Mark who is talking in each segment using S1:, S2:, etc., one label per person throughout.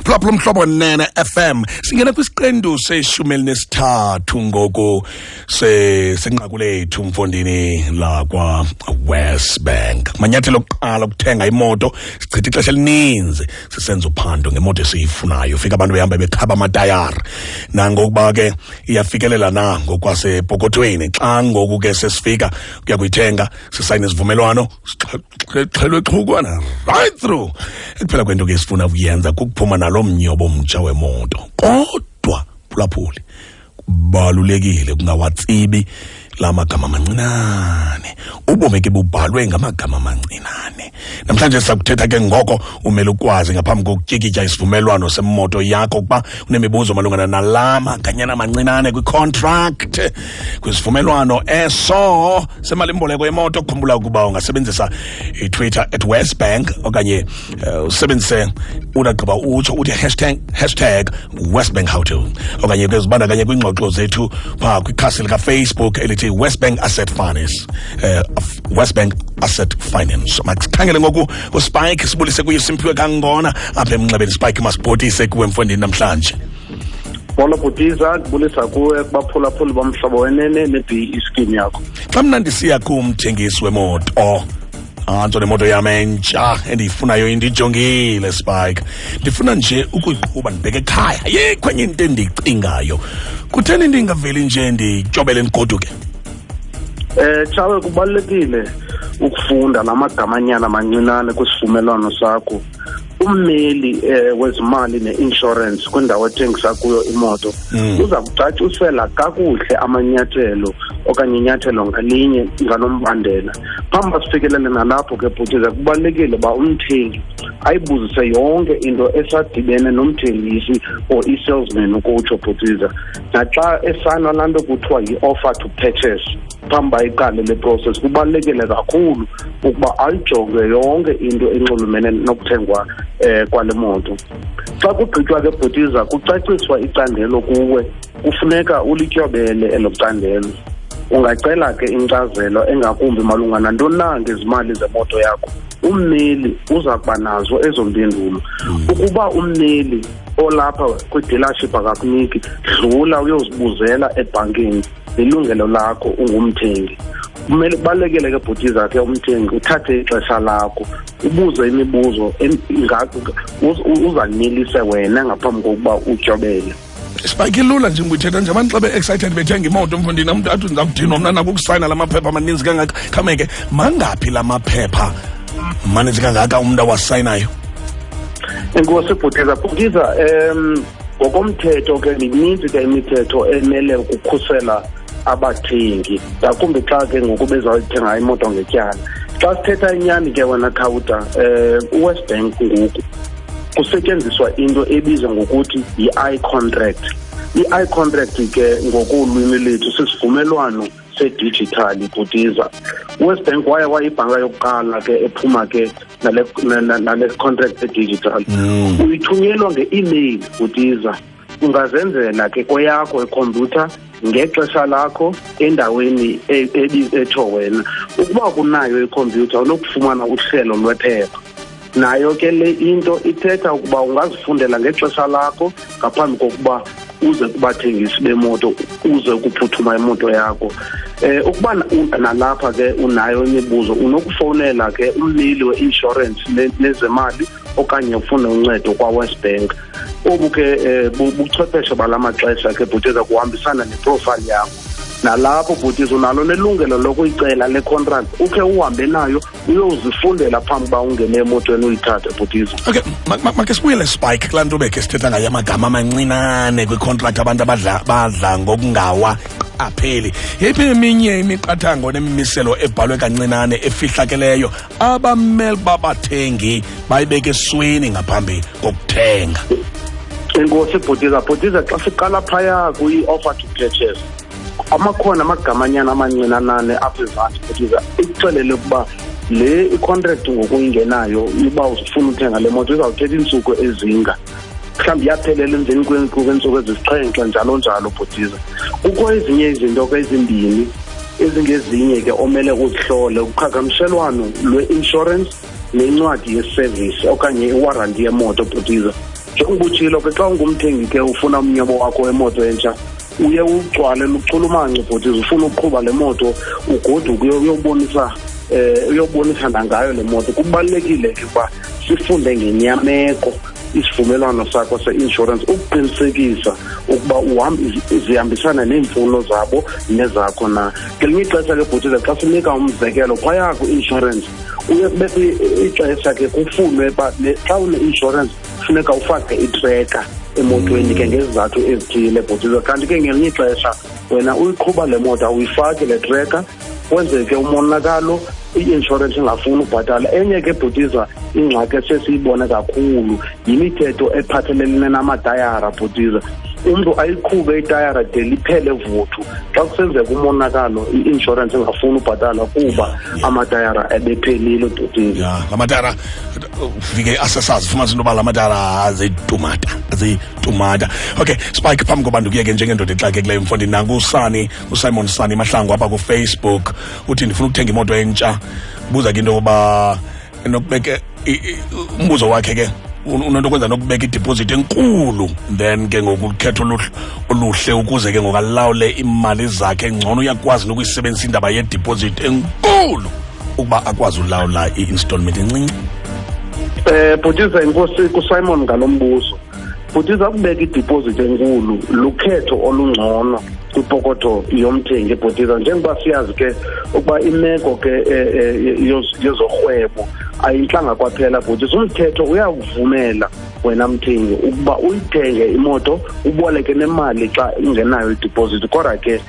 S1: Siphulaphula Umhlobo Wenene FM. Singena kwisiqendu seshumeli nesithathu ngoku senqaku lethu mfondini la kwa WesBank. Manyathelo okuqala ukuthenga imoto, sichitha ixesha elininzi sisenza uphando ngemoto esiyifunayo. Fika abantu behamba bekhaba amatayara. Nangokuba ke iyafikelela na ngokwasepokothweni. Xa ngoku ke sesifika kuya kuyithenga, sisayine isivumelwano, xhelwe xhukwana right through. Kuphela kwento ke sifuna ukuyenza kukuphuma nalo mnyobo omtsha wemoto. Kodwa phulaphuli kubalulekile kungawatsibi la magama amancinane. Ubomi ke bubhalwe ngamagama amancinane. Namhlanje sakuthetha ke ngoko umele ukwazi ngaphambi kokutyikitya isivumelwano semoto yakho kuba unemibuzo malungana nala maganyana amancinane kwi-contract, kwisivumelwano eso semalimboleko yemoto. Kukhumbula ukuba ungasebenzisa iTwitter @WesBank okanye usebenzise unagqiba utsho uthi hashtag WesBank how to, okanye ke zibandakanye kwiingxoxo zethu phaa kwikhasi likaFacebook elithi WesBank Asset Finance. WesBank Asset Finance. Makukhangele ngoku uSpike sibulise kuye Simphiwe Kangona apha emnxebeni. Spike masibhotise kuwe mfondini namhlanje.
S2: Bola bhutiza kubulisa kuwe kubaphulaphuli bomhlobo wenene ne-BE scheme yakho.
S1: Xa mna ndisiya kumthengisi wemoto antso nemoto yam entsha endiyifunayo indijongile Spike, ndifuna nje ukuyiqhuba ndibheke ekhaya, ayikho enye into endiyicingayo. Kutheni ndingaveli nje ndityobele ndigoduke?
S2: Chawe kubalulekile ukufunda lamagamanyana amancinane kwisivumelwano sakho. Ummeli wezimali ne-insurance kwindawo ethengisa kuyo imoto uza kucacisela kakuhle amanyathelo okanye inyathelo ngalinye ngalombandela. Phambi sifikelele nalapho ke bhutiza kubalulekile uba umthengi ayibuzise yonke into esadibene nomthengisi or i-salesman ukutsho bhutiza. Naxa esayinwa laa nto kuthiwa yi-offer to purchase phambi iqale le process, kubalulekile kakhulu ukuba ayijonge yonke into enxulumene nokuthengwa kwale moto. Xa kugqitywa ke bhutiza kucaciswa icandelo kuwe, kufuneka ulityobele elo candelo. Ungacela ke inkcazelo engakumbi malunga nantoni na ngezimali zemoto yakho. Ummeli uza kuba nazo ezo mpendulo. Ukuba ummeli olapha kwi-dealership akakuniki, dlula uyozibuzela ebhankini, ilungelo lakho ungumthengi. Kumele kubalulekile ke bhutiza ke umthengi uthathe ixesha lakho ubuze imibuzo uzanelise wena ngaphambi kokuba utyobele.
S1: Spike lula nje ngithetha nje abantu xa be-excited bethenga imoto mfondini umuntu athi ndiza kudinwa mna nako ukusayina la maphepha amaninzi kangaka. Khameke mangaphi la maphepha maninzi kangaka umntu awasayinayo?
S2: Enkosi bhutiza ngokomthetho ke mininzi ke imithetho emele ukukhusela abathengi, ngakumbi xa ke ngoku bezawuthenga imoto ngetyala. Xa sithetha inyani ke wena khawuta, uWesBank ngoku kusetyenziswa into ebizwa ngokuthi yi-i-contract. I-i-contract ke ngokulwimi lethu sisivumelwano sedijithali bhutiza. uWesBank wayibhanka yokuqala ke ephuma ke nale contract edigital. Uyithunyelwa nge-email bhutiza. Ungazenzela ke kweyakho ikhompyutha ngexesha lakho endaweni etsho wena. Ukuba kunayo ikhompyutha unokufumana uhlelo lwephepha. Nayo ke le into ithetha ukuba ungazifundela ngexesha lakho ngaphambi kokuba uze kubathengisi bemoto uze ukuphuthuma imoto yakho. Ukuba nalapha ke unayo imibuzo unokufowunela ke ummeli we-insurance nezemali okanye ufune uncedo kwaWesBank. Obu ke buchwepheshe balamaxesha ke bhutiza kuhambisana neprofile yakho. Nalapho bhutiza unalo nelungelo lokuyicela le contract ukhe uhambe nayo uyozifundela phambi uba ungene emotweni uyithathe bhutiza.
S1: Okay, make sibuyele Spike kulaa nto bekhe sithetha ngayo amagama amancinane kwi-contract abantu badla ngokungawaqapheli. Yeyiphi eminye imiqathango nemimiselo ebhalwe kancinane efihlakeleyo abamele babathengi bayibeke esweni ngaphambi kokuthenga?
S2: Enkosi bhutiza xa siqala phaya kwi-offer to purchase amakhona amagamanyana amancinanane apha ezantsi bhutiza ikuxelele ukuba le i-contract ngokuyingenayo uba ufuna uthenga le moto izawuthetha iintsuku ezinga, mhlawumbi yaphelela emveni kweentsuku ezisixhenxe njalo njalo bhutiza. Kukho ezinye izinto ke ezimbini ezingezinye ke omele uzihlole, uqhagamshelwano lwe-insurance nencwadi yeservice okanye iwaranti yemoto bhutiza. njengoba utshilo ke xa ungumthengi ke ufuna umnyobo wakho wemoto entsha uye ugcwale luchulumanco bhuti ufuna uqhuba le moto ugoduke uyobonisa nangayo le moto. Kubalulekile ke uba sifunde ngenyameko isivumelwano sakho se-insurance ukuqinisekisa ukuba zihambisana neemfuno zabo nezakho na. Ngelinye ixesha ke bhutile xa sinika umzekelo phaya kwi-insurance uye kubekho ixesha ke kufunwe uba xa une-insurance funeka ufake itreka emotweni ke ngezizathu ezithile bhutile, kanti ke ngelinye ixesha wena uyiqhuba le moto awuyifaki le treka kwenzeke umonakalo i-insurance ingafuni ubhatala. Enye ke bhutiza ingxaki esesiyibone kakhulu yimithetho ephathelene namatayara bhutiza. Umntu ayiqhube itayara de liphele vuthu xa kusenzeka umonakalo i-insurance ingafuni ubhatala kuba amatayara ebephelile bhutiza.
S1: Ya lamatayara ufike asesazi fumanisa into yoba lamatayara azitumata. Okay, Spike, phambi kobantu kuyeke njengendoda exakekileyo mfondini nangu uSimon Sani Mahlangu apha ku-Facebook uthi ndifuna ukuthenga imoto entsha, buza ke into yoba nokubeke umbuzo wakhe ke unento kwenza nokubeka ideposit enkulu then ke ngokukhetha oluhle ukuze ke ngokalawule imali zakhe ngcono uyakwazi nokuyisebenzisa indaba yedeposit enkulu ukuba akwazi ulawula i-installment encinci.
S2: Bhutiza inkosi kuSimon ngalombuzo. Bhutiza ukubeka ideposit enkulu lukhetho olungcono kwipokotho yomthengi bhutiza, njengoba siyazi ke ukuba imeko ke yezorhwebo ayintlanga kwaphela bhutiza. Umthetho uyakuvumela wena mthengi ukuba uyithenge imoto uboleke nemali xa ingenayo ideposit, kodwa ke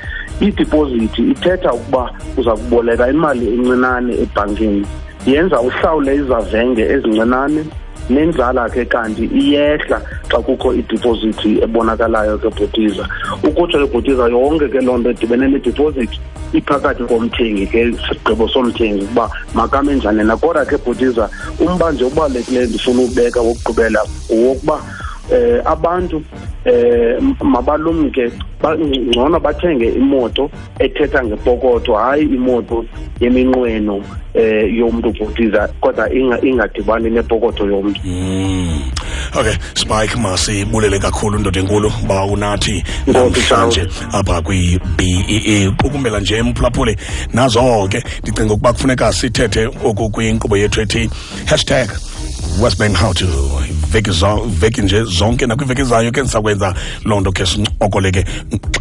S2: ideposit ithetha ukuba uza kuboleka imali encinane ebhankini, yenza uhlawule izavenge ezincinane nenzala ke kanti iyehla xa kukho ideposit ebonakalayo ke bhutiza. Ukutsho ke bhutiza yonke ke loo nto edibene nedeposit iphakathi komthengi ke sigqibo somthengi ukuba makame njani na. Kodwa ke bhutiza umba nje obalulekileyo ndifuna ubeka wokugqibela wokuba abantu mabalumke ngcono bathenge imoto ethetha ngepokotho, hayi imoto yeminqweno yomntu bhutiza, kodwa ingadibani nepokotho yomntu.
S1: Okay, Spike, masibulele kakhulu ndoda enkulu ba unathi namhlanje apha kwi-BEE ukumela nje mphulaphuli nazo ke ndicinga ukuba kufuneka sithethe oku kwinkqubo yethu ethi #WesBank how to veki nje zonke nakwiveki zayo ke ndisakwenza loo nto ke sincokole ke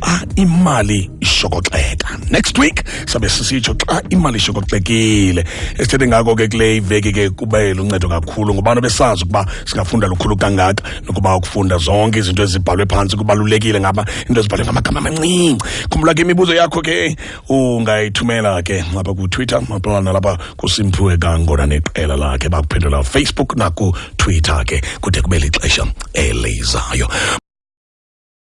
S1: xa imali ishokoxeka. Next week sabe sisitsho xa imali ishokoxekile. Esithethe ngako ke kule iveki ke kube luncedo kakhulu ngoba besazi ukuba singafunda lukhulu kangaka nokuba ukufunda zonke izinto ezibhalwe phantsi kubalulekile ngaba into ezibhalwe ngamagama amancinci. Khumbula ke imibuzo yakho ke ungayithumela ke apha ku-Twitter mapana lapha kuSimphiwe Kangona neqela lakhe bakuphendula Facebook naku-Twitter ke kude kube lixesha elizayo.